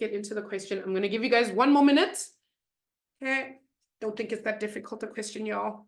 get into the question. I'm going to give you guys 1 more minute. Okay. Don't think it's that difficult a question, y'all.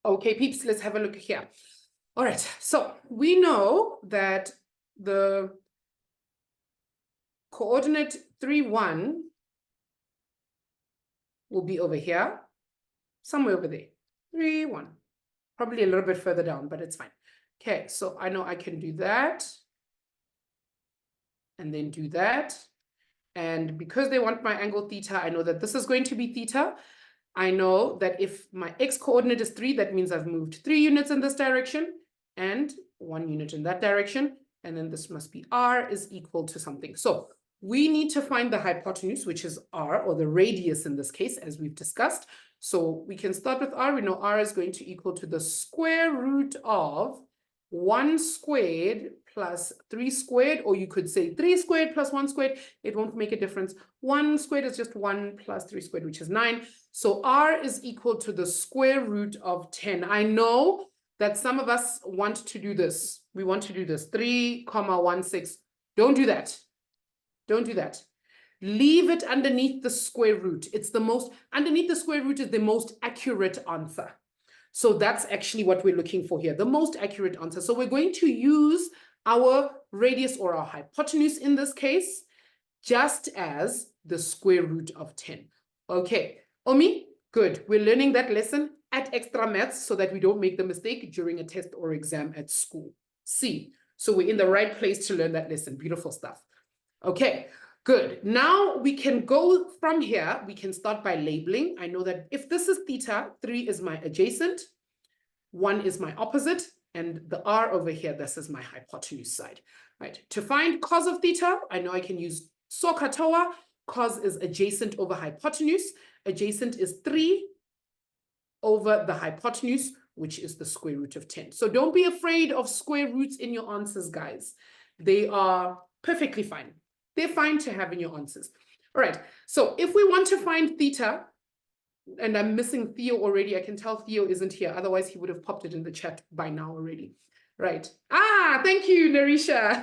Okay, peeps, let's have a look here. All right, so we know that the coordinate 3, 1 will be over here, somewhere over there. 3, 1. Probably a little bit further down, but it's fine. Okay, so I know I can do that. And then do that. And because they want my angle theta, I know that this is going to be theta. I know that if my x coordinate is 3, that means I've moved 3 units in this direction and 1 unit in that direction. And then this must be r is equal to something. So we need to find the hypotenuse, which is r, or the radius in this case, as we've discussed. So we can start with r. We know r is going to equal to the square root of 1 squared plus 3 squared, or you could say 3 squared plus 1 squared. It won't make a difference. 1 squared is just 1 plus 3 squared, which is 9. So r is equal to the square root of 10. I know that some of us want to do this. We want to do this, 3,16. Don't do that. Don't do that. Leave it underneath the square root. It's the most, underneath the square root is the most accurate answer. So that's actually what we're looking for here, the most accurate answer. So we're going to use our radius or our hypotenuse in this case, just as the square root of 10. Okay, Omi, good. We're learning that lesson at Extra Maths so that we don't make the mistake during a test or exam at school. See, so we're in the right place to learn that lesson. Beautiful stuff. Okay, good. Now we can go from here. We can start by labeling. I know that if this is theta, 3 is my adjacent, 1 is my opposite, and the r over here, this is my hypotenuse side. Right. To find cos of theta, I know I can use SOHCAHTOA. Cos is adjacent over hypotenuse. Adjacent is 3 over the hypotenuse, which is the square root of 10. So don't be afraid of square roots in your answers, guys. They are perfectly fine. They're fine to have in your answers. All right, so if we want to find theta, and I'm missing Theo already, I can tell Theo isn't here, otherwise he would have popped it in the chat by now already. Right. Ah, thank you, Narisha.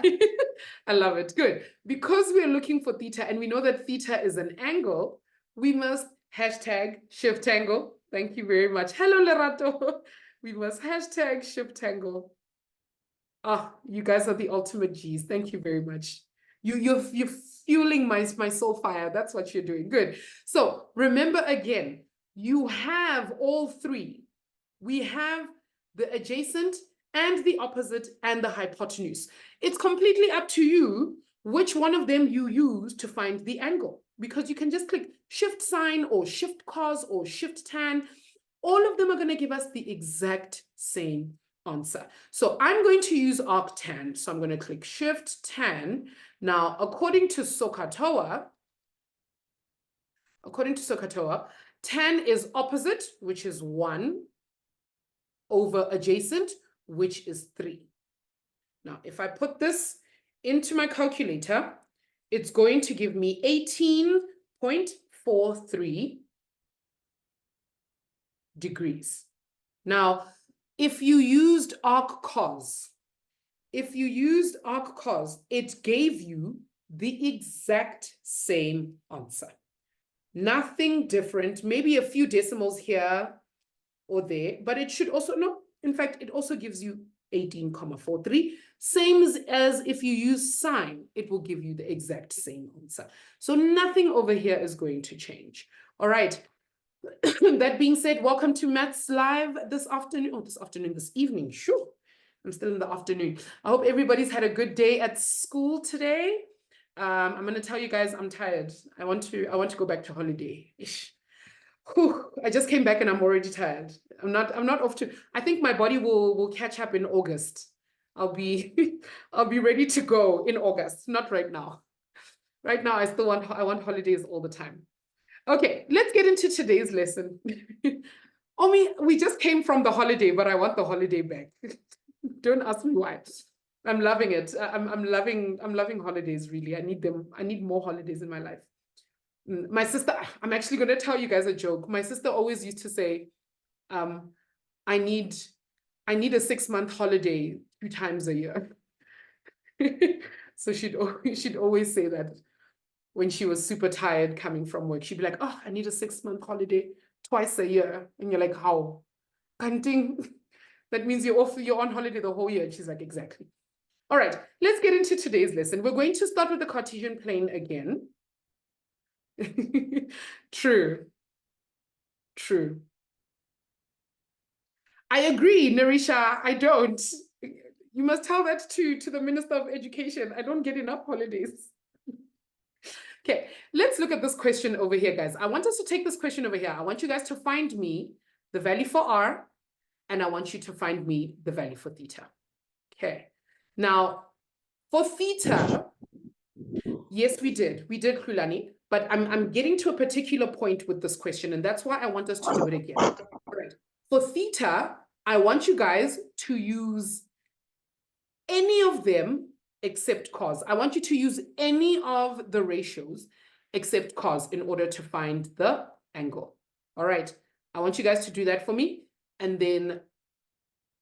I love it. Good. Because we're looking for theta and we know that theta is an angle, we must hashtag shift angle. Thank you very much. Hello, Lerato. We must hashtag shift angle. Ah, you guys are the ultimate G's. Thank you very much. You're fueling my soul fire. That's what you're doing. Good. So remember again, you have all three. We have the adjacent and the opposite and the hypotenuse. It's completely up to you which one of them you use to find the angle, because you can just click shift sine or shift cos or shift tan. All of them are going to give us the exact same answer. So I'm going to use arctan. So I'm going to click shift tan. Now, according to SOHCAHTOA, tan is opposite, which is 1, over adjacent, which is 3. Now, if I put this into my calculator, it's going to give me 18.43 degrees. Now, if you used arccos, it gave you the exact same answer. Nothing different, maybe a few decimals here or there, but it should also, no, in fact, it also gives you 18,43. Same as if you use sine, it will give you the exact same answer. So nothing over here is going to change. All right. That being said, welcome to Maths Live this afternoon. Oh, this evening. Sure. I'm still in the afternoon. I hope everybody's had a good day at school today. I'm going to tell you guys I'm tired. I want to go back to holiday. Ish. Whew, I just came back and I'm already tired. I'm not off to. I think my body will catch up in August. I'll be I'll be ready to go in August, not right now. Right now, I want holidays all the time. Okay, let's get into today's lesson. Omi, we just came from the holiday, but I want the holiday back. Don't ask me why. I'm loving it. I'm loving holidays, really. I need them. I need more holidays in my life. My sister, I'm actually going to tell you guys a joke. My sister always used to say, I need a 6-month holiday 2 times a year. So she'd always say that when she was super tired coming from work. She'd be like, oh, I need a 6-month holiday twice a year. And you're like, how? Canting. That means you're on holiday the whole year. And she's like, exactly. All right, let's get into today's lesson. We're going to start with the Cartesian plane again. True. I agree, Narisha. I don't. You must tell that to the Minister of Education. I don't get enough holidays. Okay, let's look at this question over here, guys. I want us to take this question over here. I want you guys to find me the value for r, and I want you to find me the value for theta. Okay, now for theta, yes, we did, Khulani, but I'm getting to a particular point with this question, and that's why I want us to do it again. All right, for theta, I want you guys to use any of them except cos. I want you to use any of the ratios except cos in order to find the angle. All right, I want you guys to do that for me, and then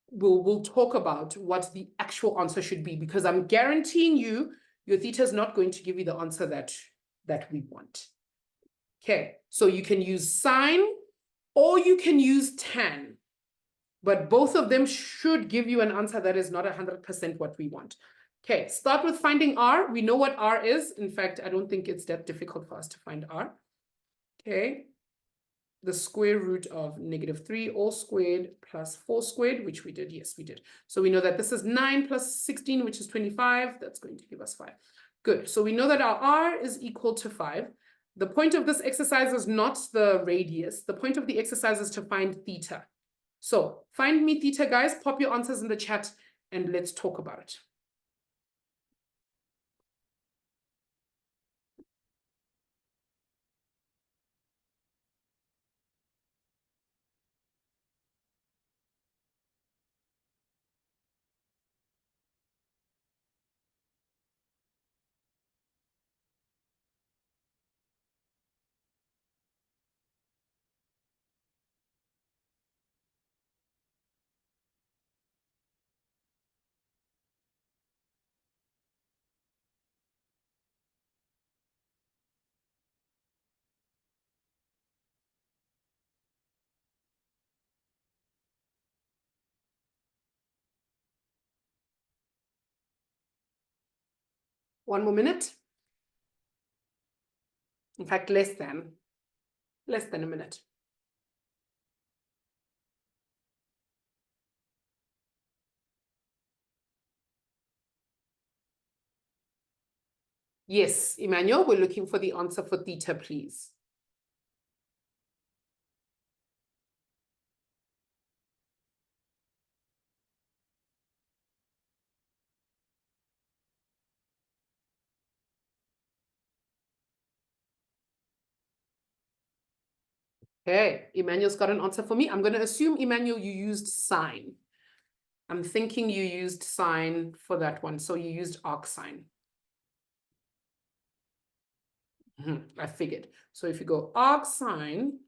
we'll talk about what the actual answer should be, because I'm guaranteeing you your theta is not going to give you the answer that we want. Okay, so you can use sine or you can use tan, but both of them should give you an answer that is not 100% what we want. Okay, start with finding r. We know what r is. In fact, I don't think it's that difficult for us to find r. Okay, the square root of -3 all squared plus 4 squared, which we did. Yes, we did. So we know that this is 9 plus 16, which is 25. That's going to give us 5. Good. So we know that our r is equal to 5. The point of this exercise is not the radius. The point of the exercise is to find theta. So find me theta, guys. Pop your answers in the chat and let's talk about it. One more minute. In fact, less than a minute. Yes, Emmanuel, we're looking for the answer for theta, please. Okay, Emmanuel's got an answer for me. I'm going to assume, Emmanuel, you used sine. I'm thinking you used sine for that one. So you used arc sine. I figured. So if you go arc sine,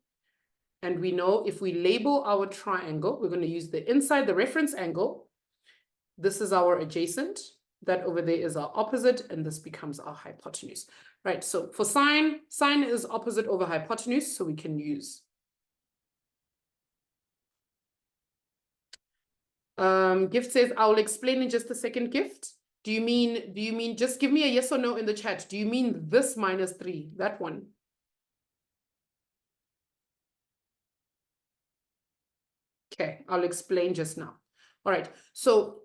and we know if we label our triangle, we're going to use the inside, the reference angle. This is our adjacent. That over there is our opposite, and this becomes our hypotenuse. Right, so for sine, sine is opposite over hypotenuse, so we can use. Gift says, I will explain in just a second, Gift. Do you mean, just give me a yes or no in the chat. Do you mean this -3, that one? Okay, I'll explain just now. All right, so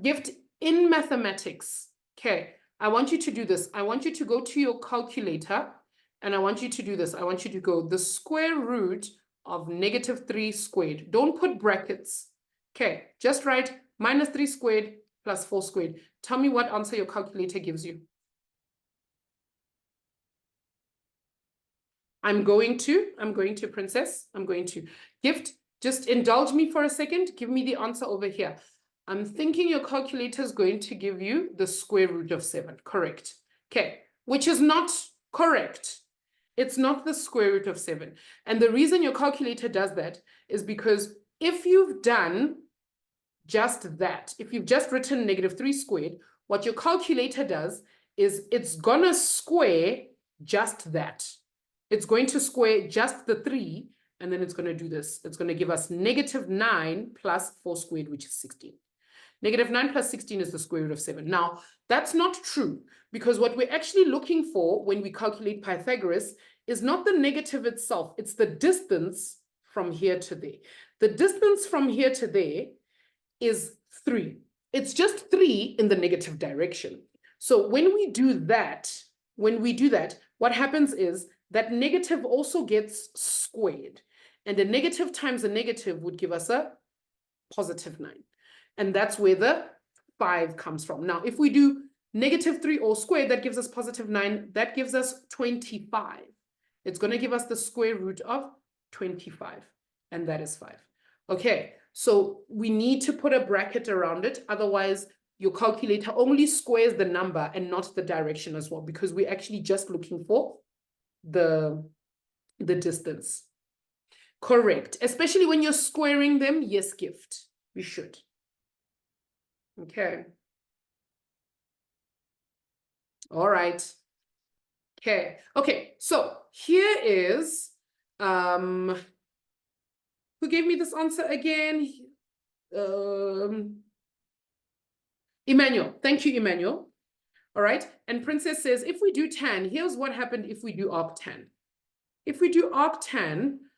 Gift, in mathematics, okay, I want you to do this. I want you to go to your calculator and I want you to do this. I want you to go the square root of -3 squared. Don't put brackets. Okay, just write -3 squared plus 4 squared. Tell me what answer your calculator gives you. I'm going to, Princess. I'm going to. Gift, just indulge me for a second. Give me the answer over here. I'm thinking your calculator is going to give you the square root of 7. Correct. Okay, which is not correct. It's not the square root of 7. And the reason your calculator does that is because if you've done just that, if you've just written -3 squared, what your calculator does is it's gonna square just that. It's going to square just the 3, and then it's going to do this. It's going to give us -9 plus 4 squared, which is 16. -9 plus 16 is the square root of 7. Now, that's not true, because what we're actually looking for when we calculate Pythagoras is not the negative itself. It's the distance from here to there. The distance from here to there is 3. It's just 3 in the negative direction. So when we do that, what happens is that negative also gets squared. And a negative times a negative would give us a +9. And that's where the 5 comes from. Now, if we do -3 all squared, that gives us +9. That gives us 25. It's going to give us the square root of 25. And that is 5. Okay, so we need to put a bracket around it. Otherwise, your calculator only squares the number and not the direction as well, because we're actually just looking for the distance. Correct. Especially when you're squaring them. Yes, Gift. We should. Okay. All right. Okay. Okay. So here is who gave me this answer again? Emmanuel. Thank you, Emmanuel. All right, and Princess says, if we do tan, here's what happened if we do arctan. If we do arctan,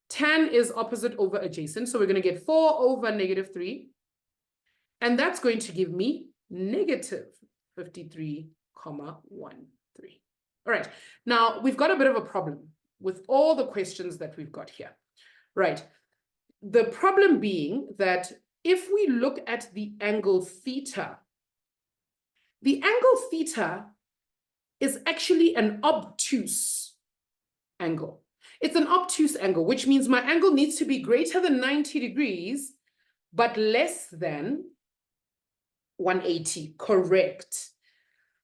tan is opposite over adjacent, so we're going to get 4 over -3, and that's going to give me -53,13. All right, now we've got a bit of a problem with all the questions that we've got here. Right, the problem being that if we look at the angle theta, the angle theta is actually an obtuse angle. It's an obtuse angle, which means my angle needs to be greater than 90 degrees, but less than 180. Correct.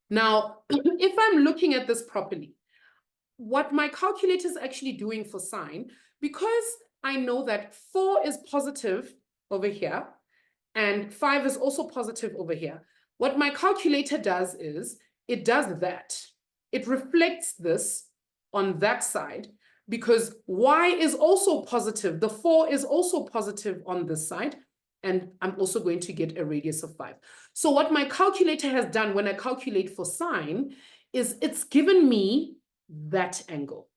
Now, if I'm looking at this properly, what my calculator is actually doing for sine, because I know that 4 is positive over here, and 5 is also positive over here, what my calculator does is, it does that. It reflects this on that side, because y is also positive. The 4 is also positive on this side, and I'm also going to get a radius of 5. So what my calculator has done when I calculate for sine is it's given me that angle,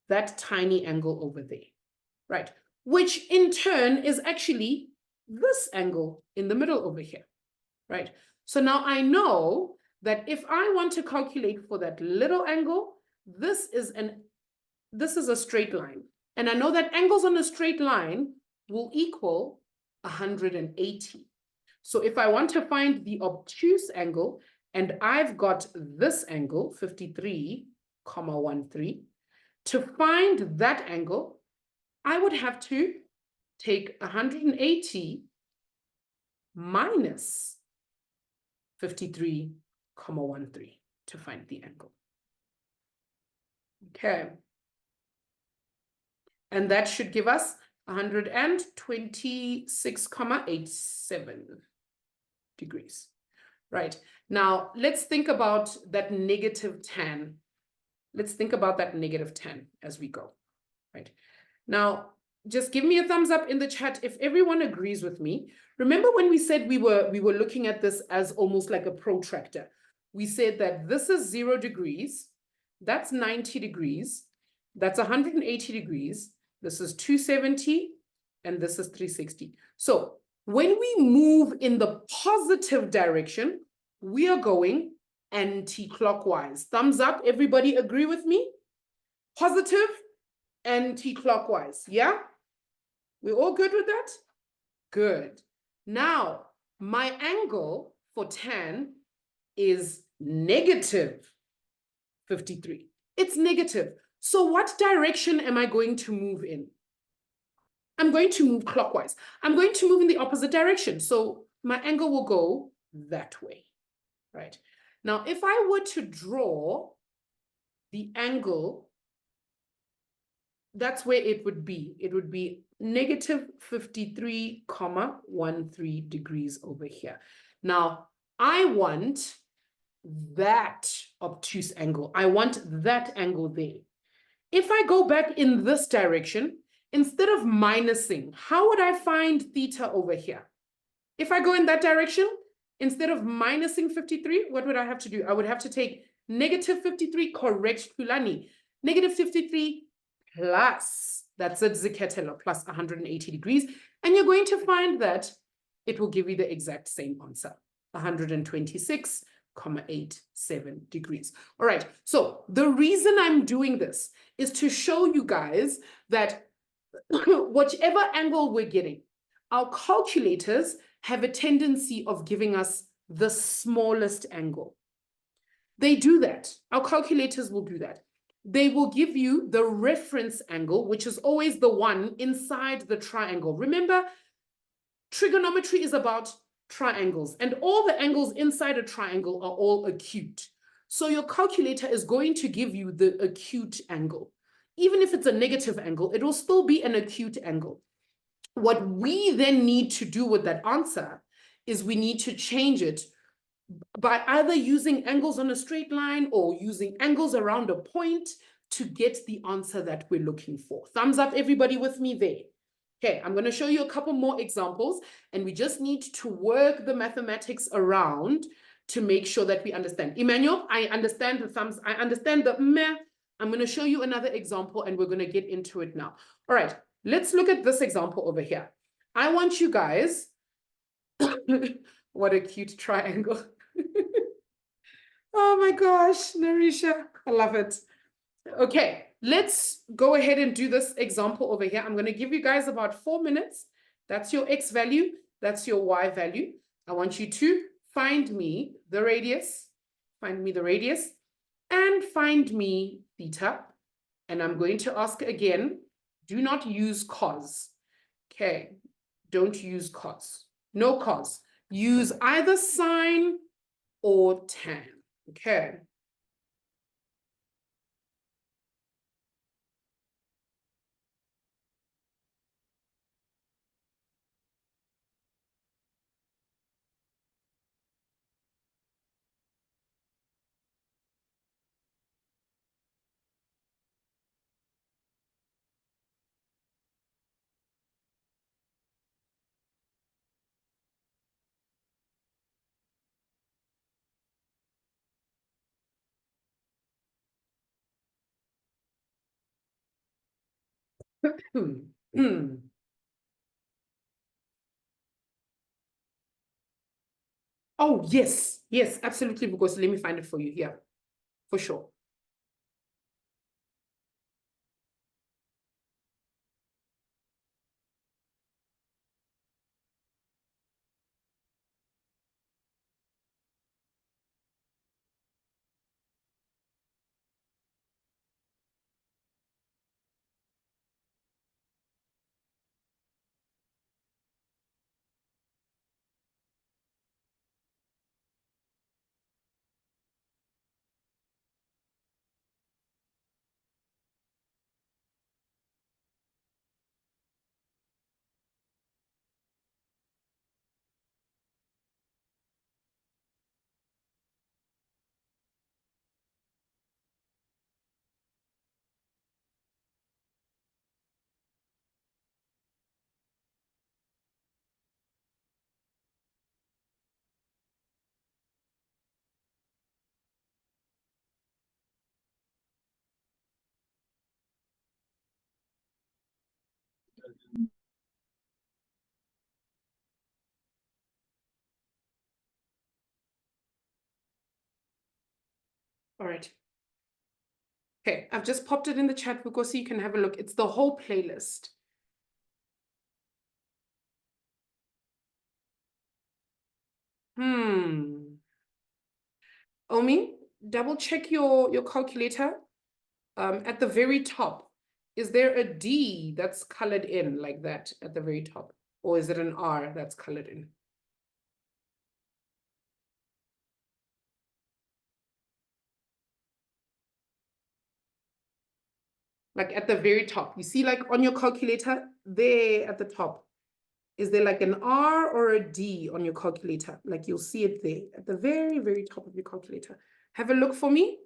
that tiny angle over there, right? Which in turn is actually this angle in the middle over here. Right. So now I know that if I want to calculate for that little angle, this is a straight line. And I know that angles on a straight line will equal 180. So if I want to find the obtuse angle, and I've got this angle, 53,13, to find that angle, I would have to take 180 minus 53,13 to find the angle. Okay. And that should give us 126,87 degrees. Right. Now, let's think about that negative tan. Let's think about that negative tan as we go. Right. Now, just give me a thumbs up in the chat if everyone agrees with me. Remember when we said we were looking at this as almost like a protractor? We said that this is 0 degrees, that's 90 degrees, that's 180 degrees, this is 270, and this is 360. So when we move in the positive direction, we are going anti-clockwise. Thumbs up, everybody agree with me? Positive, anti-clockwise, yeah? We're all good with that? Good. Now, my angle for tan is negative 53. It's negative. So what direction am I going to move in? I'm going to move clockwise. I'm going to move in the opposite direction. So my angle will go that way, right? Now, if I were to draw the angle, that's where it would be. It would be negative 53,13 degrees over here. Now, I want that obtuse angle. I want that angle there. If I go back in this direction, instead of minusing, how would I find theta over here? If I go in that direction, instead of minusing 53, what would I have to do? I would have to take negative 53, correct, Tulani. Negative 53 plus, that's a Ziketelo, plus 180 degrees. And you're going to find that it will give you the exact same answer, 126,87 degrees. All right, so the reason I'm doing this is to show you guys that whichever angle we're getting, our calculators have a tendency of giving us the smallest angle. They do that. Our calculators will do that. They will give you the reference angle, which is always the one inside the triangle. Remember, trigonometry is about triangles, and all the angles inside a triangle are all acute. So your calculator is going to give you the acute angle. Even if it's a negative angle, it will still be an acute angle. What we then need to do with that answer is we need to change it by either using angles on a straight line or using angles around a point to get the answer that we're looking for. Thumbs up, everybody with me there. Okay, I'm going to show you a couple more examples, and we just need to work the mathematics around to make sure that we understand. Emmanuel, I understand the thumbs, I understand the meh. I'm going to show you another example, and we're going to get into it now. All right, let's look at this example over here. I want you guys, what a cute triangle. Oh my gosh, Narisha, I love it. Okay, let's go ahead and do this example over here. I'm going to give you guys about 4 minutes. That's your X value. That's your Y value. I want you to find me the radius, and find me theta. And I'm going to ask again, do not use cos. Okay, don't use cos. No cos. Use either sine or tan. Okay. Oh, yes, yes, absolutely, because let me find it for you here, for sure. All right. Okay, I've just popped it in the chat, because so you can have a look. It's the whole playlist. Omi, double check your calculator. At the very top, is there a D that's colored in like that at the very top? Or is it an R that's colored in? Like at the very top. You see, like on your calculator, there at the top, is there like an R or a D on your calculator? Like you'll see it there at the very, very top of your calculator. Have a look for me.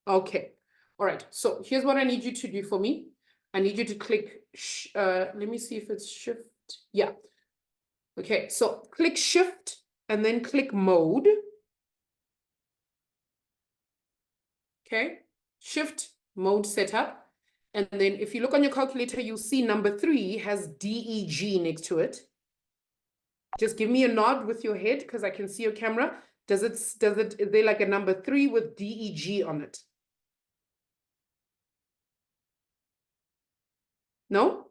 Okay. All right. So here's what I need you to do for me. I need you to click, let me see if it's shift. Yeah. Okay. So click shift and then click mode. Okay. Shift mode setup. And then if you look on your calculator, you'll see number 3 has DEG next to it. Just give me a nod with your head because I can see your camera. Is there like a number 3 with DEG on it? No?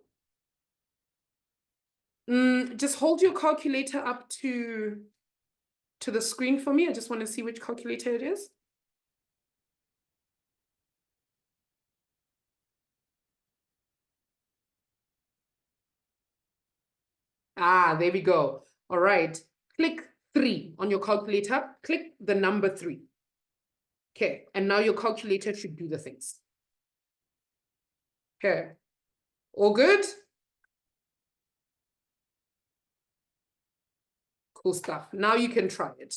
Just hold your calculator up to the screen for me. I just want to see which calculator it is. Ah, there we go. All right. Click 3 on your calculator. Click the number 3. Okay. And now your calculator should do the things. Okay. All good? Cool stuff. Now you can try it.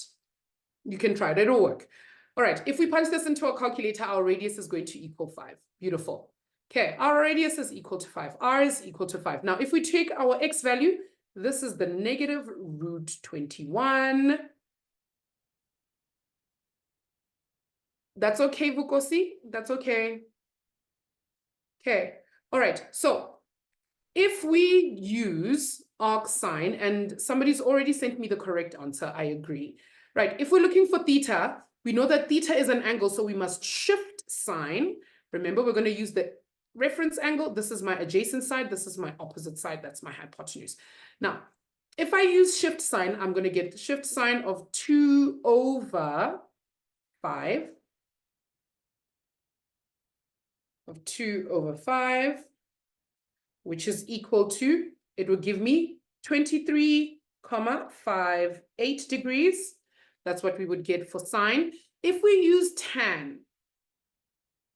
You can try it. It'll work. All right. If we punch this into a calculator, our radius is going to equal 5. Beautiful. Okay. Our radius is equal to 5. R is equal to 5. Now, if we take our x value, this is the negative root 21. That's okay, Vukosi. That's okay. Okay. All right. So if we use arcsine, and somebody's already sent me the correct answer, I agree. Right. If we're looking for theta, we know that theta is an angle, so we must shift sine. Remember, we're going to use the reference angle. This is my adjacent side. This is my opposite side. That's my hypotenuse. Now, if I use shift sine, I'm going to get the shift sine of 2 over 5. Of 2 over 5, which is equal to, it will give me 23,58 degrees. That's what we would get for sine. If we use tan,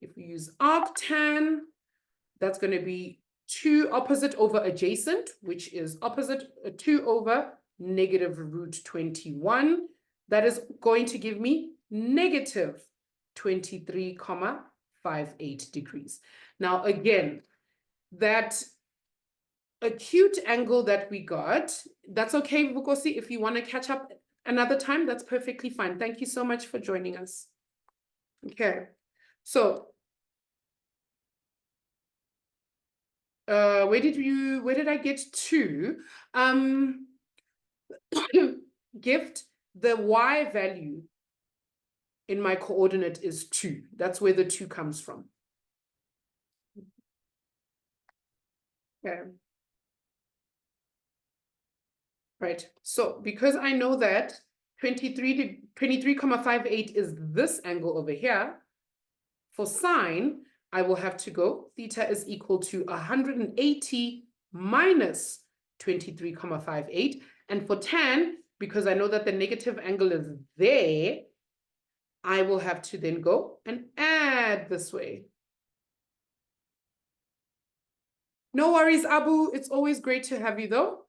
if we use arctan, that's going to be 2 opposite over adjacent, which is opposite 2 over negative root 21. That is going to give me negative 23,58 degrees. Now, again, that acute angle that we got, that's okay, Vukosi. If you want to catch up another time, that's perfectly fine. Thank you so much for joining us. Okay, so where did I get to? Gift, the y value in my coordinate is 2. That's where the 2 comes from. Okay. Right. So because I know that 23,58 is this angle over here, for sine, I will have to go theta is equal to 180 minus 23,58. And for tan, because I know that the negative angle is there, I will have to then go and add this way. No worries, Abu. It's always great to have you, though.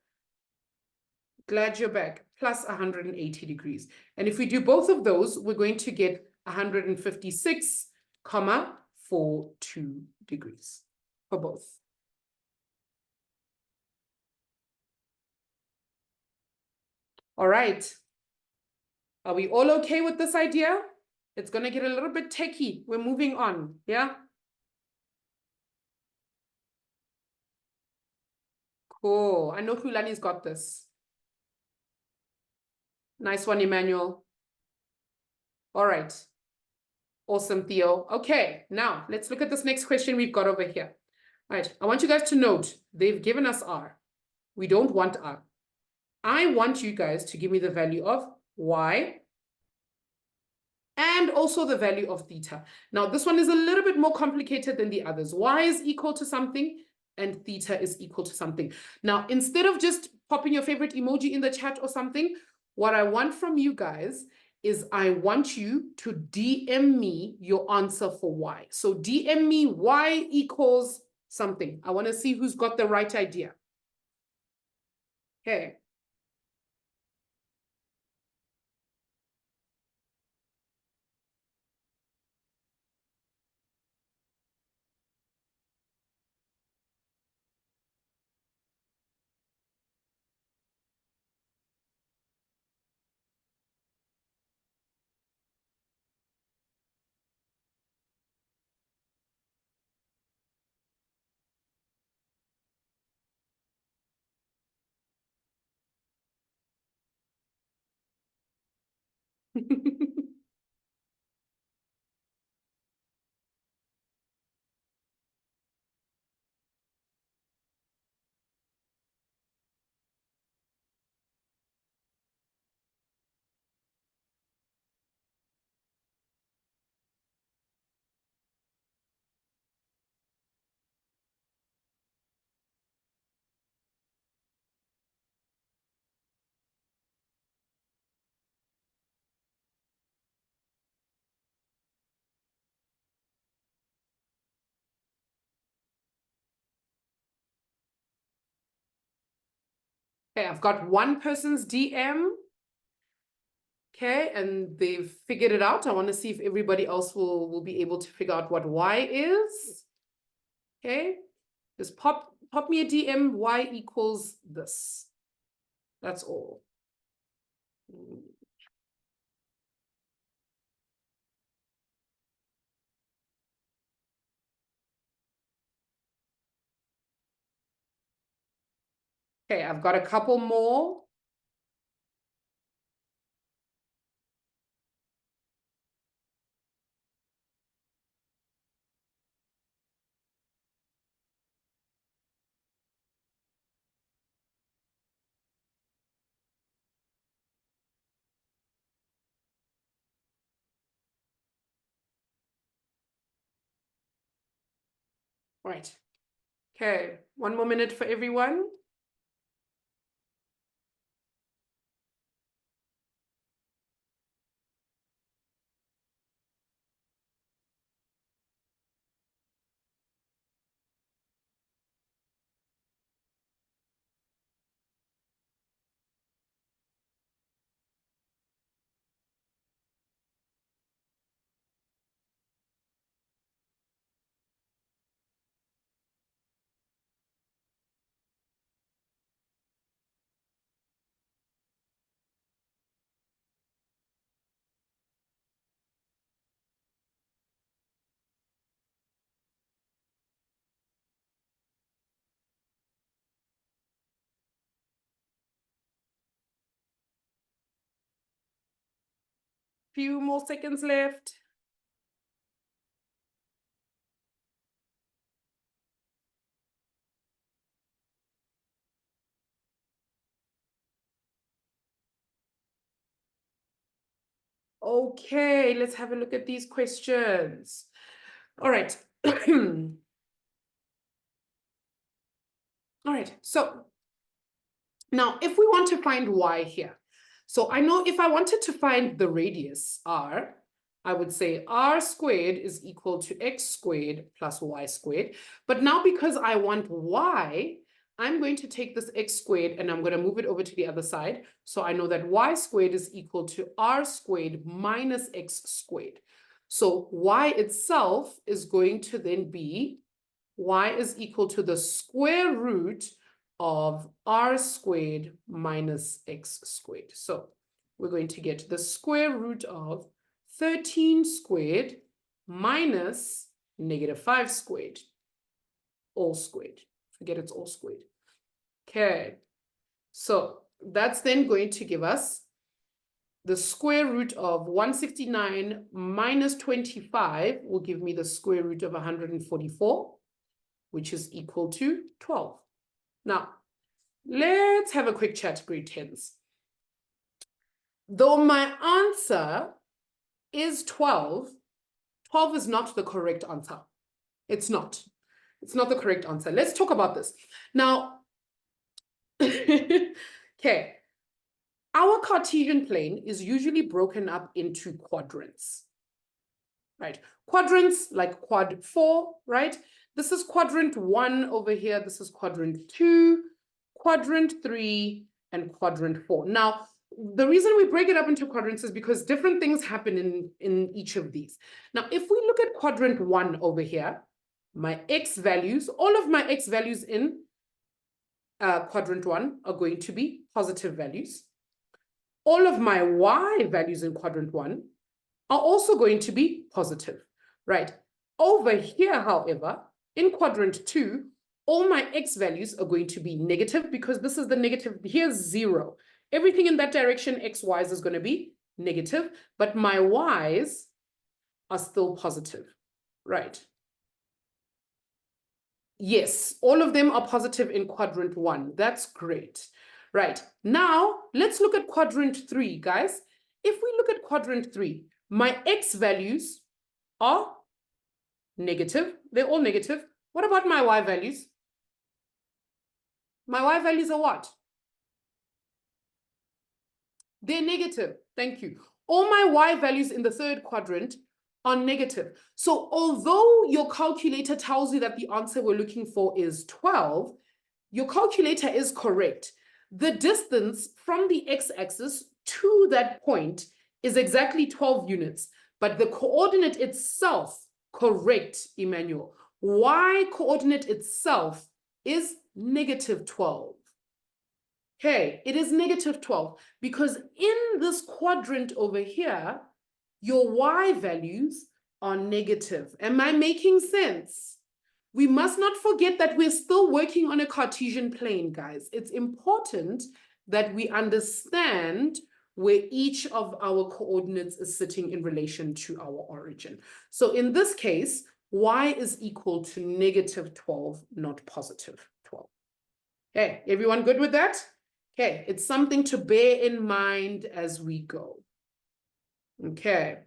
Glad you're back. Plus 180 degrees. And if we do both of those, we're going to get 156,42 degrees for both. All right. Are we all okay with this idea? It's going to get a little bit techie. We're moving on. Yeah. Cool. I know Hulani's got this. Nice one, Emmanuel. All right. Awesome, Theo. Okay, now let's look at this next question we've got over here. All right, I want you guys to note, they've given us R. We don't want R. I want you guys to give me the value of Y and also the value of theta. Now, this one is a little bit more complicated than the others. Y is equal to something and theta is equal to something. Now, instead of just popping your favorite emoji in the chat or something, what I want from you guys is I want you to DM me your answer for Y. So DM me Y equals something. I want to see who's got the right idea. Okay. Okay, I've got one person's DM. Okay, and they've figured it out. I want to see if everybody else will be able to figure out what Y is. Okay, just pop me a DM, Y equals this. That's all. Okay, I've got a couple more. Right. Okay, one more minute for everyone. Few more seconds left. Okay, let's have a look at these questions. All right. All right, so now if we want to find Y here, so I know if I wanted to find the radius R, I would say R squared is equal to X squared plus Y squared. But now because I want Y, I'm going to take this X squared and I'm going to move it over to the other side. So I know that Y squared is equal to R squared minus X squared. So Y itself is going to then be Y is equal to the square root of R squared minus X squared. So we're going to get the square root of 13 squared minus negative 5 squared, all squared. Forget it's all squared. Okay, so that's then going to give us the square root of 169 minus 25 will give me the square root of 144, which is equal to 12. Now, let's have a quick chat, grade 10s. Though my answer is 12, 12 is not the correct answer. It's not. It's not the correct answer. Let's talk about this. Now, okay. Our Cartesian plane is usually broken up into quadrants, right? Quadrants like quad 4, right? This is quadrant 1 over here. This is quadrant 2, quadrant 3, and quadrant 4. Now, the reason we break it up into quadrants is because different things happen in each of these. Now, if we look at quadrant 1 over here, my x values, all of my x values in quadrant 1 are going to be positive values. All of my y values in quadrant 1 are also going to be positive, right? Over here, however, in quadrant 2, all my x values are going to be negative because this is the negative. Here's 0. Everything in that direction, x, y's is going to be negative, but my y's are still positive, right? Yes, all of them are positive in quadrant 1. That's great. Right, now let's look at quadrant 3, guys. If we look at quadrant 3, my x values are negative. They're all negative. What about my y values? My y values are what? They're negative. Thank you. All my y values in the third quadrant are negative. So although your calculator tells you that the answer we're looking for is 12, your calculator is correct. The distance from the x-axis to that point is exactly 12 units, but the coordinate itself, correct, Emmanuel, y coordinate itself is negative 12. Okay, it is negative 12 because in this quadrant over here, your y values are negative. Am I making sense? We must not forget that we're still working on a Cartesian plane, guys. It's important that we understand where each of our coordinates is sitting in relation to our origin. So in this case, y is equal to negative 12, not positive 12. Okay, everyone good with that? Okay, it's something to bear in mind as we go. Okay.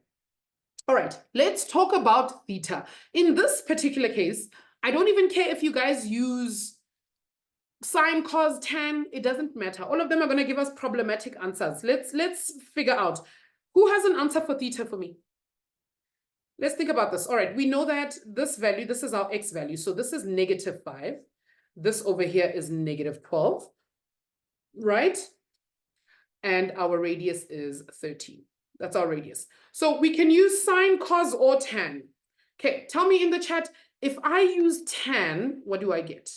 All right, let's talk about theta. In this particular case, I don't even care if you guys use sine, cos, tan, it doesn't matter. All of them are going to give us problematic answers. Let's figure out who has an answer for theta for me. Let's think about this. All right, we know that this value, this is our x value. So this is negative 5. This over here is negative 12, right? And our radius is 13. That's our radius. So we can use sine, cos, or tan. Okay, tell me in the chat, if I use tan, what do I get?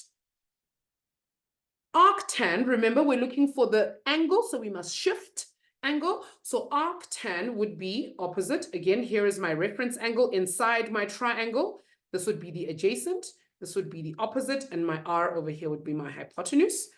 Arctan, remember we're looking for the angle, so we must shift angle. So arctan would be opposite. Again, here is my reference angle inside my triangle. This would be the adjacent. This would be the opposite. And my r over here would be my hypotenuse.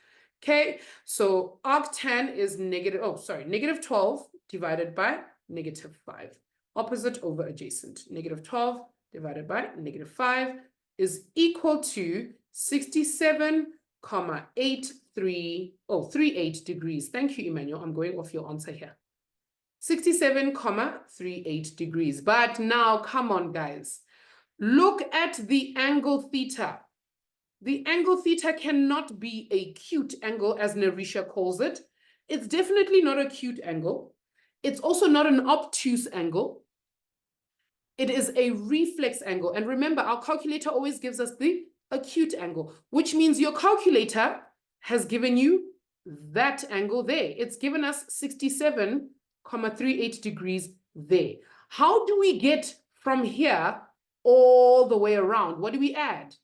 Okay, so arctan is negative 12 divided by negative 5. Opposite over adjacent. Negative 12 divided by negative 5 is equal to 67,38 degrees. Thank you, Emmanuel. I'm going off your answer here. 67,38 degrees. But now, come on, guys. Look at the angle theta. The angle theta cannot be a cute angle, as Narisha calls it. It's definitely not a cute angle. It's also not an obtuse angle. It is a reflex angle. And remember, our calculator always gives us the acute angle, which means your calculator has given you that angle there. It's given us 67,38 degrees there. How do we get from here all the way around? What do we add?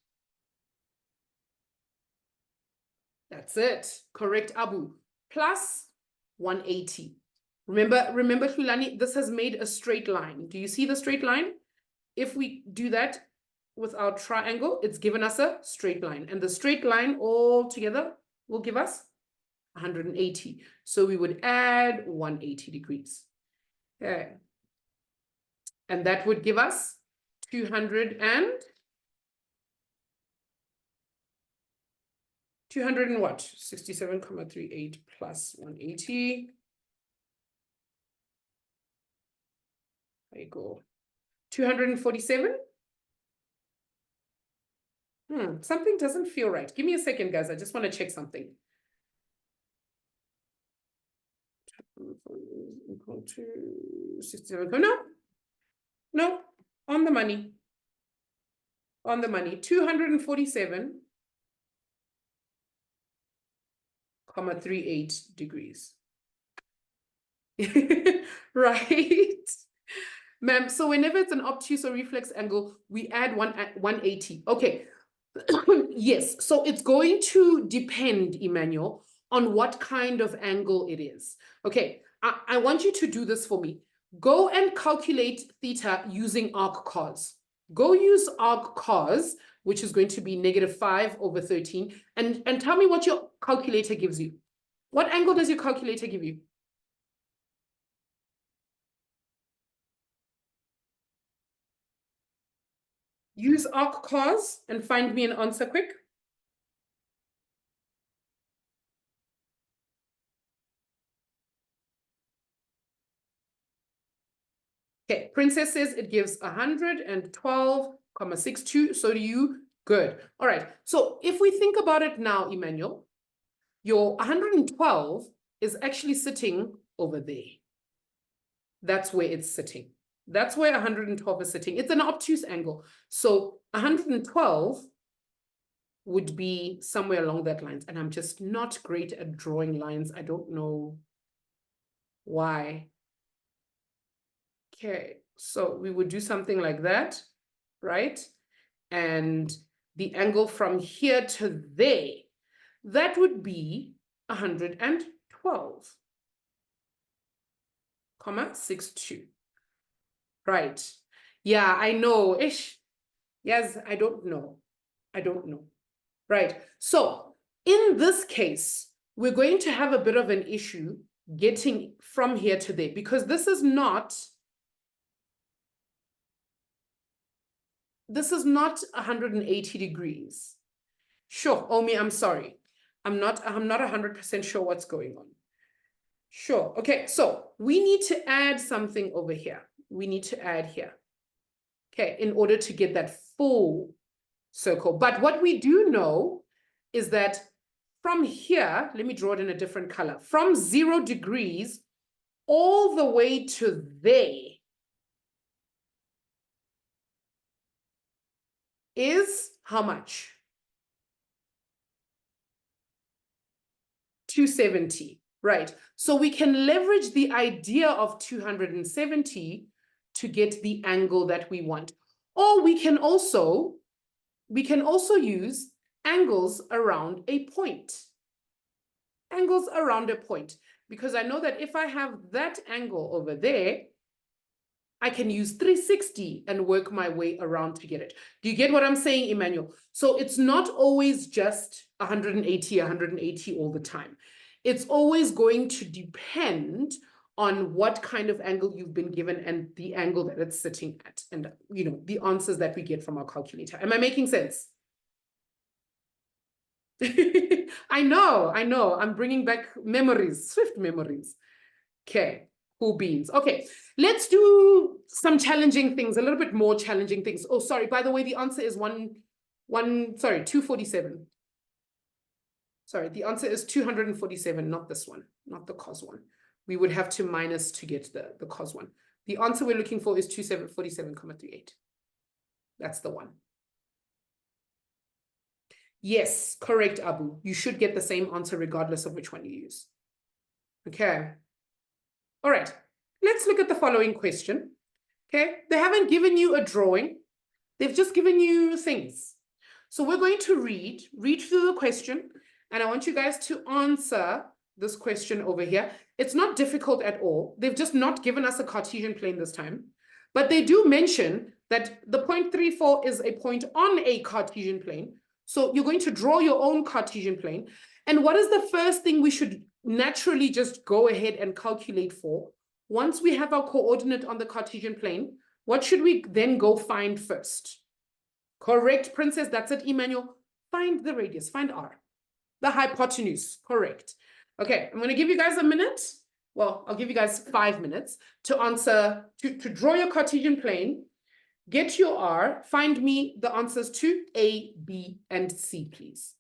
That's it. Correct, Abu. Plus 180. Remember, Hulani, this has made a straight line. Do you see the straight line? If we do that with our triangle, it's given us a straight line. And the straight line all together will give us 180. So we would add 180 degrees. Okay. And that would give us 200 and 200 and what? 67,38 plus 180. There you go. 247. Something doesn't feel right. Give me a second, guys. I just want to check something. Equal to 67. No, on the money. On the money. 247,38 degrees. Right? Ma'am, so whenever it's an obtuse or reflex angle, we add 180. Okay. Yes, so it's going to depend, Emmanuel, on what kind of angle it is. Okay, I want you to do this for me. Go and calculate theta using arc cos. Go use arc cos, which is going to be -5/13, and tell me what your calculator gives you. What angle does your calculator give you? Use arc cos and find me an answer quick. Okay, Princess says it gives 112,62. So do you. Good. All right. So if we think about it now, Emmanuel, your 112 is actually sitting over there. That's where it's sitting. That's where 112 is sitting. It's an obtuse angle. So 112 would be somewhere along that lines. And I'm just not great at drawing lines. I don't know why. Okay, so we would do something like that, right? And the angle from here to there, that would be 112,62. Right. Yeah, I know. Ish. Yes, I don't know. I don't know. Right. So in this case, we're going to have a bit of an issue getting from here to there because this is not 180 degrees. Sure, Omi, I'm sorry. I'm not 100% sure what's going on. Sure. Okay, so we need to add something over here. We need to add here. Okay, in order to get that full circle. But what we do know is that from here, let me draw it in a different color. From 0 degrees all the way to there is how much? 270, right? So we can leverage the idea of 270 to get the angle that we want. Or we can also use angles around a point. Angles around a point. Because I know that if I have that angle over there, I can use 360 and work my way around to get it. Do you get what I'm saying, Emmanuel? So it's not always just 180 all the time. It's always going to depend on what kind of angle you've been given and the angle that it's sitting at, and the answers that we get from our calculator. Am I making sense? I know. I'm bringing back memories, swift memories. Okay, cool beans. Okay, let's do some challenging things, a little bit more challenging things. Oh, sorry, by the way, the answer is 247. Sorry, the answer is 247, not this one, not the cos one. We would have to minus to get the cos one. The answer we're looking for is 47,38. That's the one. Yes, correct, Abu. You should get the same answer regardless of which one you use. Okay. All right. Let's look at the following question. Okay. They haven't given you a drawing. They've just given you things. So we're going to read through the question, and I want you guys to answer this question over here. It's not difficult at all. They've just not given us a Cartesian plane this time, but they do mention that the point 34 is a point on a Cartesian plane. So you're going to draw your own Cartesian plane, And what is the first thing we should naturally just go ahead and calculate for? Once we have our coordinate on the Cartesian plane, what should we then go find first? Correct, Princess. That's it, Emmanuel. Find the radius. Find R. The hypotenuse. Correct. Okay, I'm going to give you guys a minute. Well, I'll give you guys 5 minutes to answer, to draw your Cartesian plane, get your R, find me the answers to A, B, and C, please.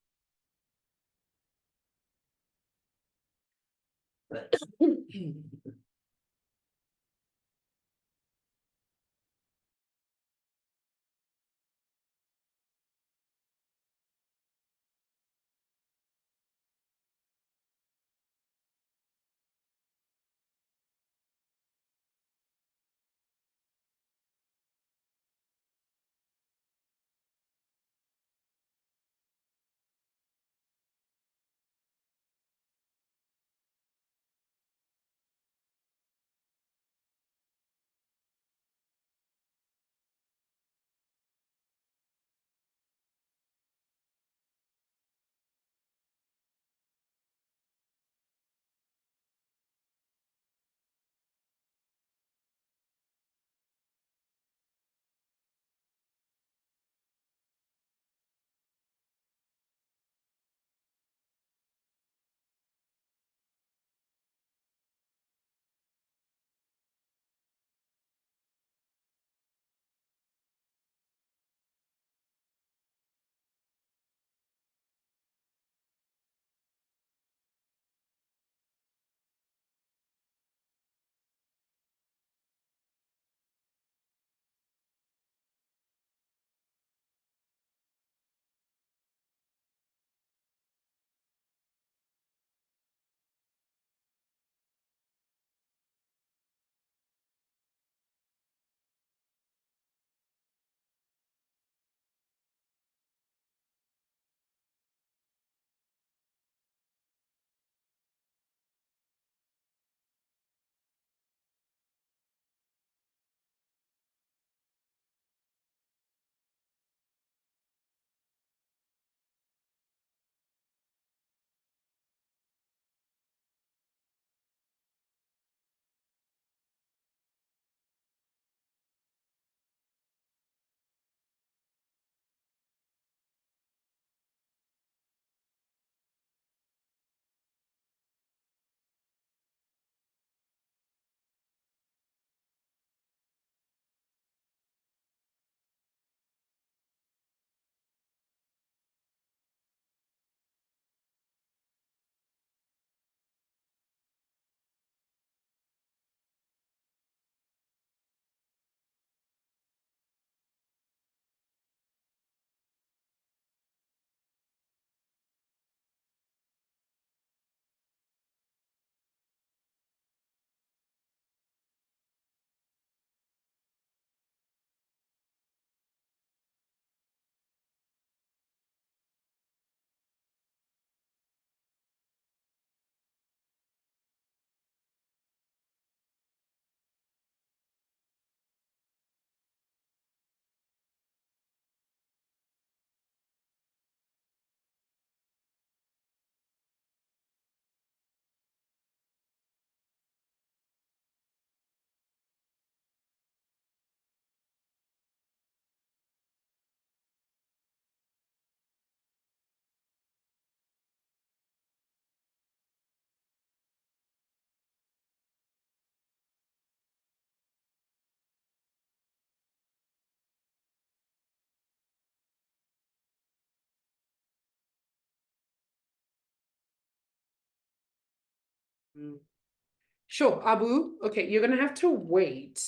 Sure, Abu. Okay, you're going to have to wait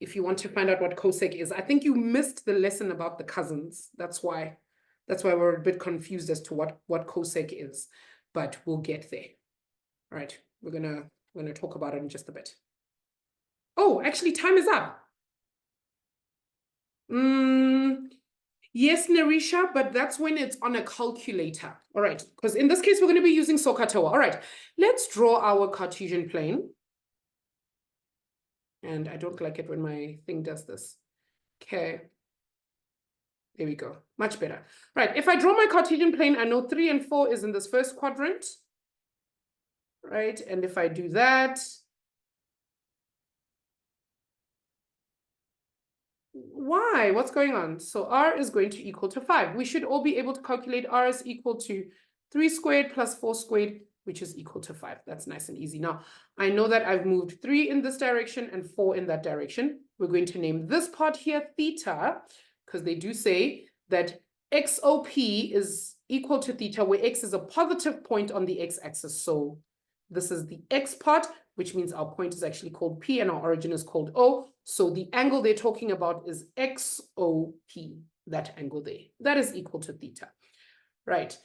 if you want to find out what cosec is. I think you missed the lesson about the cousins. That's why we're a bit confused as to what cosec is, but we'll get there. All right, we're gonna talk about it in just a bit. Oh, actually, time is up. Yes, Narisha, but that's when it's on a calculator. All right, because in this case, we're going to be using SOHCAHTOA. All right, let's draw our Cartesian plane. And I don't like it when my thing does this. Okay. There we go. Much better. Right. If I draw my Cartesian plane, I know 3 and 4 is in this first quadrant. Right. And if I do that, why? What's going on? So r is going to equal to 5. We should all be able to calculate r is equal to 3 squared plus 4 squared, which is equal to 5. That's nice and easy. Now, I know that I've moved 3 in this direction and 4 in that direction. We're going to name this part here theta, because they do say that XOP is equal to theta, where x is a positive point on the x-axis. So this is the x part, which means our point is actually called P and our origin is called O. So the angle they're talking about is XOP, that angle there. That is equal to theta, right?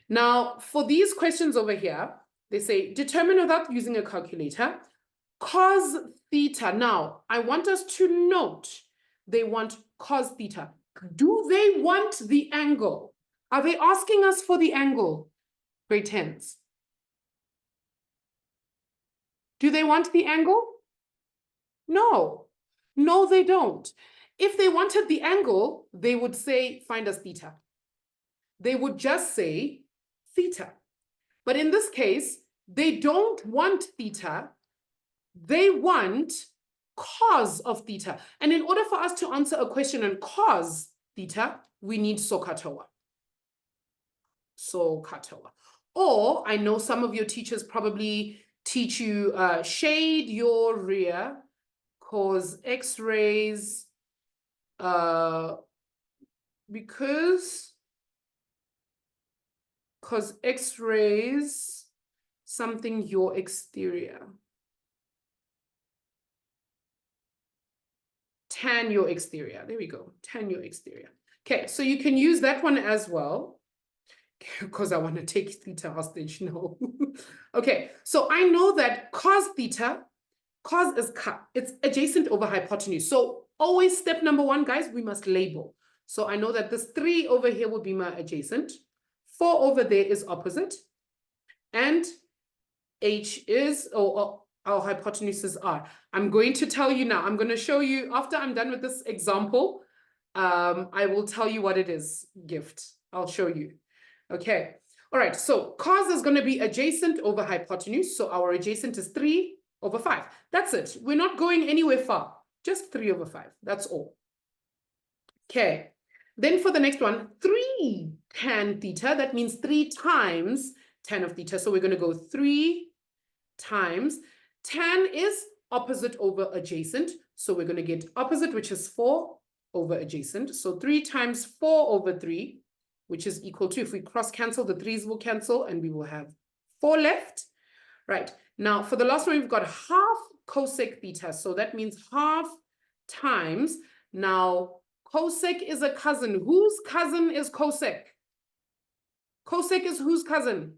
Now, for these questions over here, they say determine without using a calculator, cos theta. Now, I want us to note they want cos theta. Do they want the angle? Are they asking us for the angle? Grade 10s. Do they want the angle? No. No, they don't. If they wanted the angle, they would say, find us theta. They would just say theta. But in this case, they don't want theta. They want cos of theta. And in order for us to answer a question on cos theta, we need SOHCAHTOA. SOHCAHTOA. Or I know some of your teachers probably teach you shade your rear, cause x-rays, because x-rays something your exterior. Tan your exterior. There we go. Tan your exterior. Okay, so you can use that one as well. Because I want to take theta hostage. No. Okay, so I know that cos theta, cos is it's adjacent over hypotenuse. So always step number 1, guys, we must label. So I know that this 3 over here will be my adjacent. 4 over there is opposite. And h is, or our hypotenuse is r. I'm going to tell you now. I'm going to show you, after I'm done with this example, I will tell you what it is, gift. I'll show you. Okay. All right. So cos is going to be adjacent over hypotenuse. So our adjacent is 3 over 5. That's it. We're not going anywhere far. Just 3 over 5. That's all. Okay. Then for the next one, 3 tan theta. That means 3 times tan of theta. So we're going to go 3 times. Tan is opposite over adjacent. So we're going to get opposite, which is 4 over adjacent. So 3 times 4 over 3, which is equal to, if we cross cancel, the 3's will cancel and we will have 4 left. Right. Now, for the last one, we've got half cosec theta. So that means half times. Now, cosec is a cousin. Whose cousin is cosec? Cosec is whose cousin?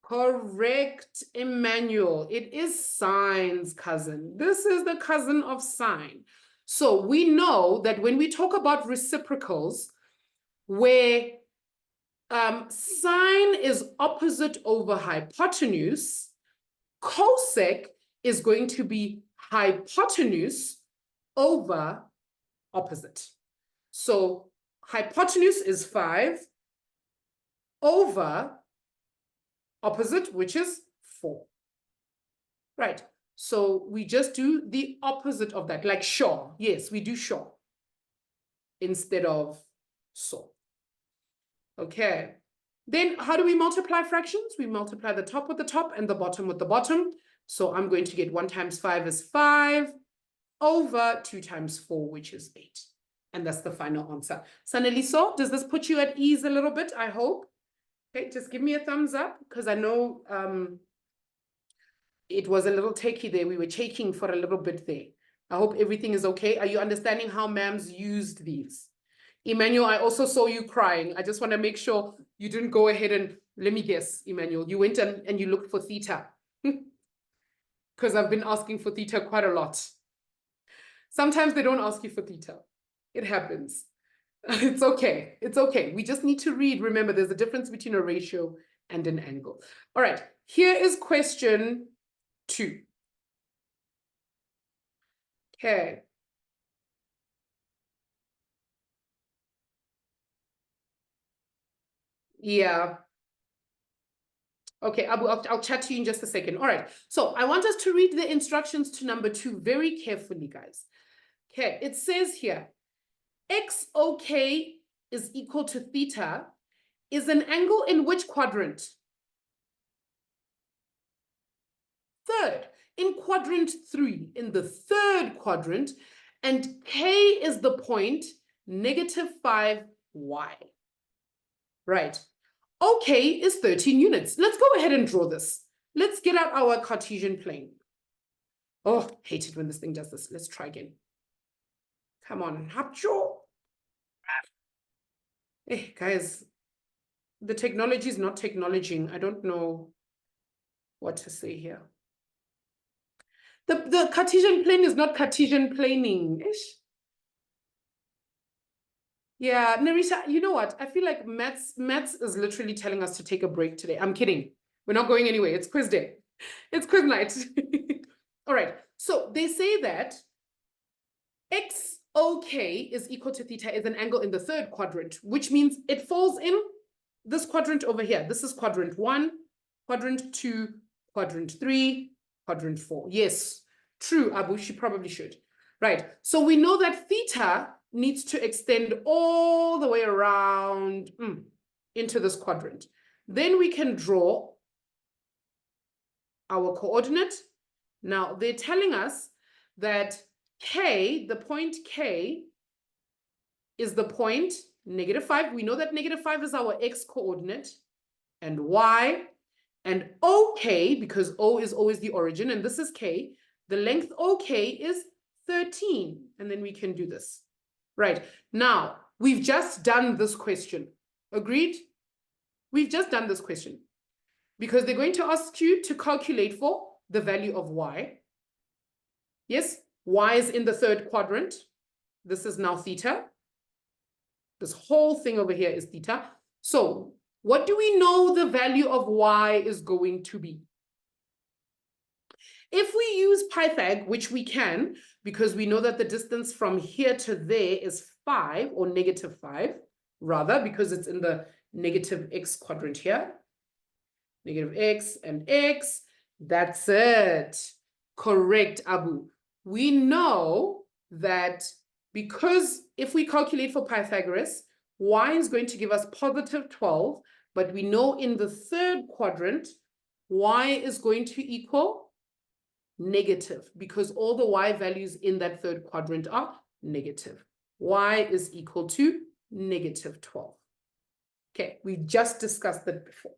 Correct, Emmanuel. It is sine's cousin. This is the cousin of sine. So we know that when we talk about reciprocals, where sine is opposite over hypotenuse, cosec is going to be hypotenuse over opposite. So hypotenuse is 5 over opposite, which is 4. Right. So we just do the opposite of that, like shaw. Yes, we do shaw instead of saw. Okay. Then how do we multiply fractions? We multiply the top with the top and the bottom with the bottom. So I'm going to get 1 times 5 is 5 over 2 times 4, which is 8. And that's the final answer. Saneliso, does this put you at ease a little bit? I hope. Okay, just give me a thumbs up, because I know it was a little takey there. We were shaking for a little bit there. I hope everything is okay. Are you understanding how ma'ams used these? Emmanuel, I also saw you crying. I just want to make sure you didn't go ahead and, let me guess, Emmanuel, you went and you looked for theta. Because I've been asking for theta quite a lot. Sometimes they don't ask you for theta. It happens. It's okay. It's okay. We just need to read. Remember, there's a difference between a ratio and an angle. All right. Here is question 2. Okay. Yeah. Okay, I'll chat to you in just a second. All right, so I want us to read the instructions to number 2 very carefully, guys. Okay, it says here, XOK is equal to theta is an angle in which quadrant? Third, in quadrant 3, in the third quadrant, and K is the point -5y. Right. OK is 13 units. Let's go ahead and draw this. Let's get out our Cartesian plane. Oh, hate it when this thing does this. Let's try again. Come on, Hapcho. Hey, guys, the technology is not technologying. I don't know what to say here. The Cartesian plane is not Cartesian planing. Ish. Yeah, Narita, you know what? I feel like maths is literally telling us to take a break today. I'm kidding. We're not going anywhere. It's quiz day. It's quiz night. All right. So they say that XOK is equal to theta is an angle in the third quadrant, which means it falls in this quadrant over here. This is quadrant 1, quadrant 2, quadrant 3, quadrant 4. Yes, true, Abu, she probably should. Right. So we know that theta needs to extend all the way around into this quadrant. Then we can draw our coordinate. Now, they're telling us that K, the point K, is the point -5. We know that -5 is our X coordinate, and Y, and OK, because O is always the origin, and this is K, the length OK is 13. And then we can do this. Right. Now, we've just done this question. Agreed? We've just done this question. Because they're going to ask you to calculate for the value of Y. Yes, Y is in the third quadrant. This is now theta. This whole thing over here is theta. So what do we know the value of Y is going to be? If we use Pythag, which we can, because we know that the distance from here to there is 5 or -5, rather, because it's in the negative X quadrant here. Negative X and X. That's it. Correct, Abu. We know that because if we calculate for Pythagoras, Y is going to give us +12, but we know in the third quadrant, Y is going to equal negative because all the Y values in that third quadrant are negative. Y is equal to -12. Okay, we just discussed that before.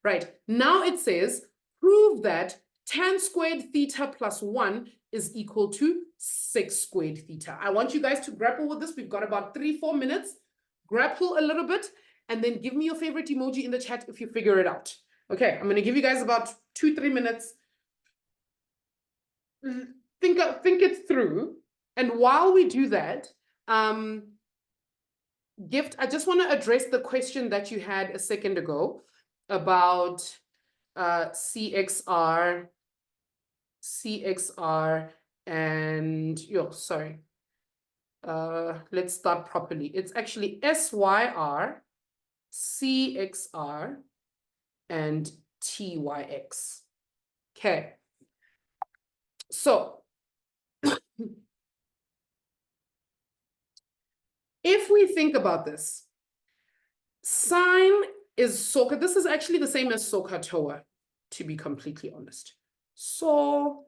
Right, now it says, prove that tan squared theta plus 1 is equal to 6 squared theta. I want you guys to grapple with this. We've got about 3-4 minutes. Grapple a little bit, and then give me your favorite emoji in the chat if you figure it out. Okay, I'm going to give you guys about 2-3 minutes. Think it through. And while we do that, Gift, I just want to address the question that you had a second ago about CXR, and sorry. Let's start properly. It's actually SYR, CXR, and TYX. Okay. So if we think about this, sine is SOHCAHTOA. This is actually the same as SOHCAHTOA, to be completely honest. SOHCAHTOA.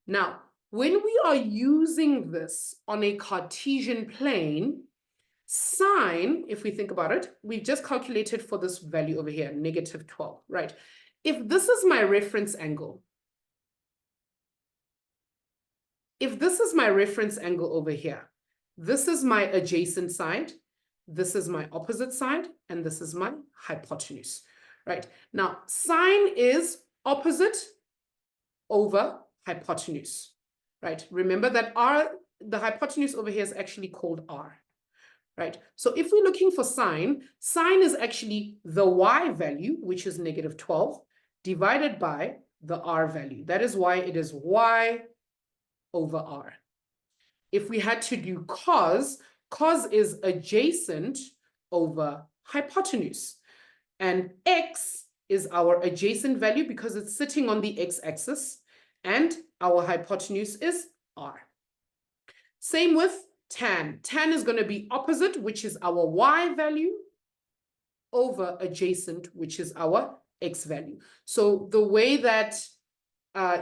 Now, when we are using this on a Cartesian plane, sine, if we think about it, we've just calculated for this value over here, -12, right? If this is my reference angle, over here, this is my adjacent side, this is my opposite side, and this is my hypotenuse, right? Now, sine is opposite over hypotenuse, right? Remember that the hypotenuse over here is actually called R, right? So if we're looking for sine is actually the Y value, which is -12, divided by the R value. That is why it is Y over R. if we had to do cos, cos is adjacent over hypotenuse. And x is our adjacent value because it's sitting on the x-axis, and our hypotenuse is r. Same with tan. Tan is going to be opposite, which is our y value, over adjacent, which is our x value. So the way that,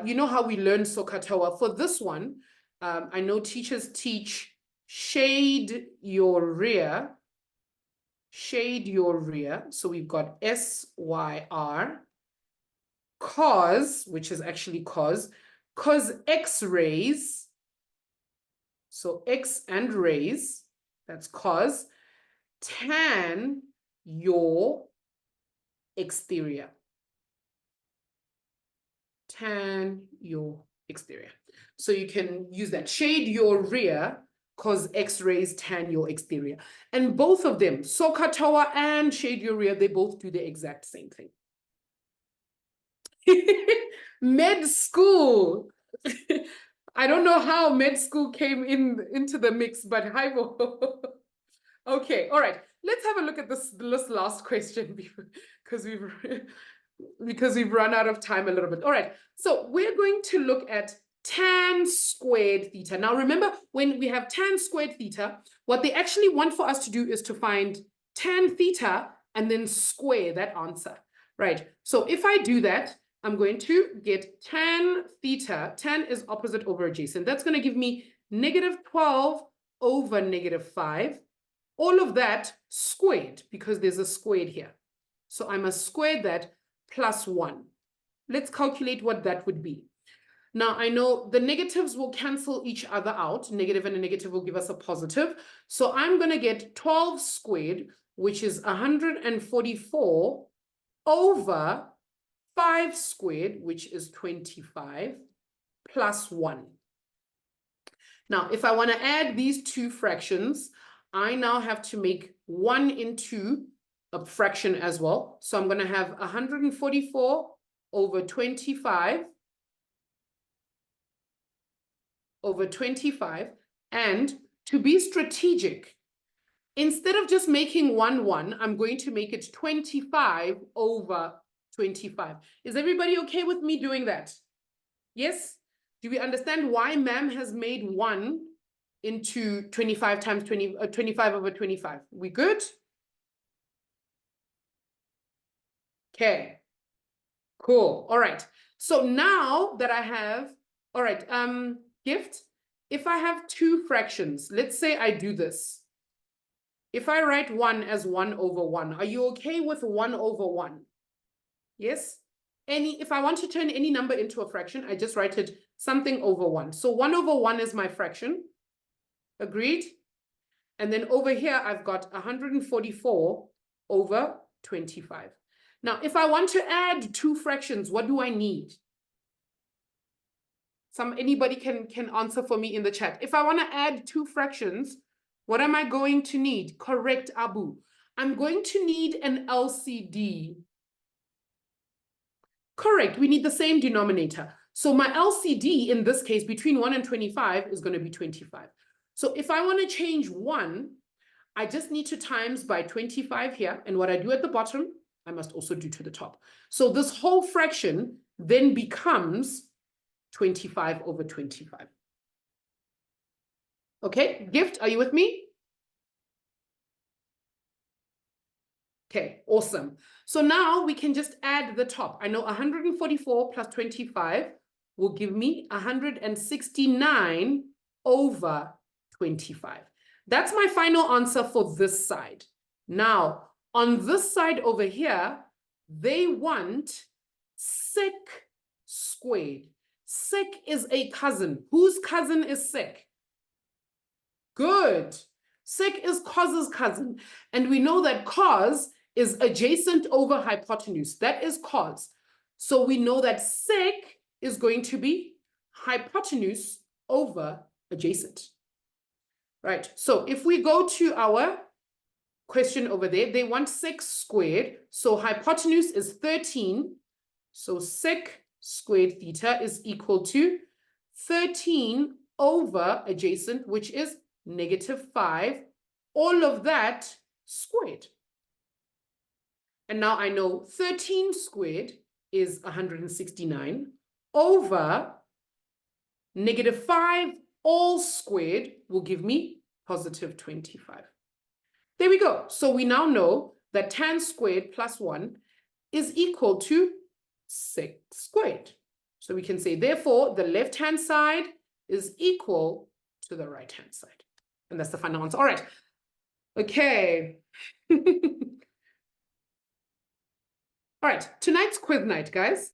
you know how we learn SOHCAHTOA, for this one, I know teachers teach shade your rear. Shade your rear. So we've got SYR, cos, which is actually cos x-rays. So x and rays, that's cos, tan your exterior. Tan your exterior. So you can use that. Shade your rear, cause x-rays tan your exterior. And both of them, SOHCAHTOA and shade your rear, they both do the exact same thing. Med school. I don't know how med school came into the mix, but hi. Okay, all right. Let's have a look at this last question because we've run out of time a little bit. All right, so we're going to look at tan squared theta. Now remember, when we have tan squared theta, what they actually want for us to do is to find tan theta and then square that answer, right? So if I do that, I'm going to get tan theta. Tan is opposite over adjacent. That's going to give me -12 over -5. All of that squared because there's a squared here. So I must square that plus 1. Let's calculate what that would be. Now, I know the negatives will cancel each other out. Negative and a negative will give us a positive. So I'm going to get 12 squared, which is 144 over 5 squared, which is 25, plus 1. Now, if I want to add these two fractions, I now have to make 1 into a fraction as well. So I'm going to have 144 over 25 over 25. And to be strategic, instead of just making 1, 1, I'm going to make it 25 over 25. Is everybody okay with me doing that? Yes? Do we understand why ma'am has made 1 into 25 times 25 over 25? We good? Okay. Cool. All right. So now that I have, all right, Gift, if I have two fractions, let's say I do this. If I write 1 as 1 over 1, are you okay with 1 over 1? Yes? If I want to turn any number into a fraction, I just write it something over 1. So 1 over 1 is my fraction. Agreed? And then over here, I've got 144 over 25. Now, if I want to add two fractions, what do I need? Anybody can answer for me in the chat. If I want to add two fractions, what am I going to need? Correct, Abu. I'm going to need an LCD. Correct, we need the same denominator. So my LCD in this case between 1 and 25 is going to be 25. So if I want to change 1, I just need to times by 25 here. And what I do at the bottom, I must also do to the top. So this whole fraction then becomes 25 over 25. Okay, Gift, are you with me? Okay, awesome. So now we can just add the top. I know 144 plus 25 will give me 169 over 25. That's my final answer for this side. Now, on this side over here, they want sec squared. Sec is a cousin. Whose cousin is sec? Good. Sec is cos's cousin. And we know that cos is adjacent over hypotenuse. That is cos. So we know that sec is going to be hypotenuse over adjacent. Right. So if we go to our question over there, they want sec squared. So hypotenuse is 13. So sec squared theta is equal to 13 over adjacent, which is -5, all of that squared. And now I know 13 squared is 169 over -5 all squared will give me +25. There we go. So we now know that tan squared plus 1 is equal to 6 squared. So we can say, therefore, the left-hand side is equal to the right-hand side. And that's the final answer. All right. Okay. All right. Tonight's quiz night, guys.